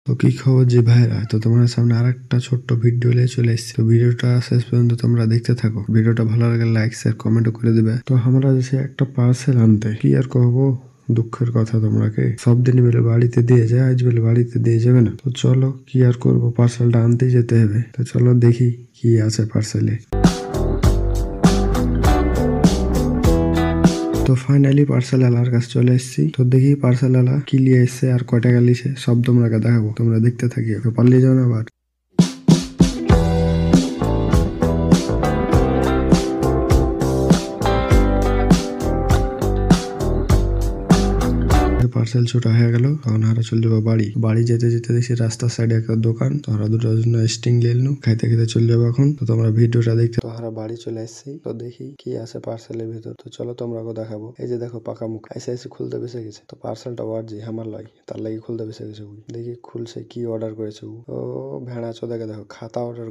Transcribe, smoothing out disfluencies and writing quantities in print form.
তো কি খবর যে ভাইরা, তো তোমার সামনে আরেকটা ছোট্ট ভিডিও নিয়ে চলে এসেছি। তো ভিডিওটা শেষ পর্যন্ত তোমরা দেখতে থাকো। ভিডিওটা ভালো লাগে লাইক শেয়ার কমেন্টও করে দিবে। তো আমরা যাচ্ছি একটা পার্সেল আনতে, কি আর কহবো, দুঃখের কথা তোমরাকে। সব দিন বেলে বাড়িতে দিয়ে যায়, আজ বেলে বাড়িতে দিয়ে যাবে না। তো চলো কি আর করবো, পার্সেলটা আনতেই যেতে হবে। তো চলো দেখি কি আছে পার্সেলে। তো ফাইনালি পার্সেল আলার কাছে চলে এসেছি। তো দেখি পার্সেল আলা কি নিয়ে এসছে আর কয় টাকা লিছে সব তোমরাকে দেখাবো। তোমরা দেখতে থাকিও, পারলে যাও না আবার। পার্সেল ছোটা হয়ে গেল, তখন আমরা চলে যাবো বাড়ি। বাড়ি যেতে যেতে দেখছি রাস্তার সাইডে একটা দোকান, তো আমরা দুটোর জন্য স্টিং লেলনু, খাইতে খেতে চলে যাবো এখন। তো তোমরা ভিডিওটা দেখতে। তো আমরা বাড়ি চলে এসেছি। তো দেখি কি আছে পার্সেলের ভিতর। তো চলো তোমরাকে দেখাবো। এই যে দেখো পাকা মুখ এসে এসে খুলতে বেসে গেছে। তো পার্সেলটা ওয়ার যে আমার লাই, তার লাগি খুলতে বেসে গেছে। দেখি খুলছে কি অর্ডার করেছে। ও ভেড়া চোদাকে দেখো, খাতা অর্ডার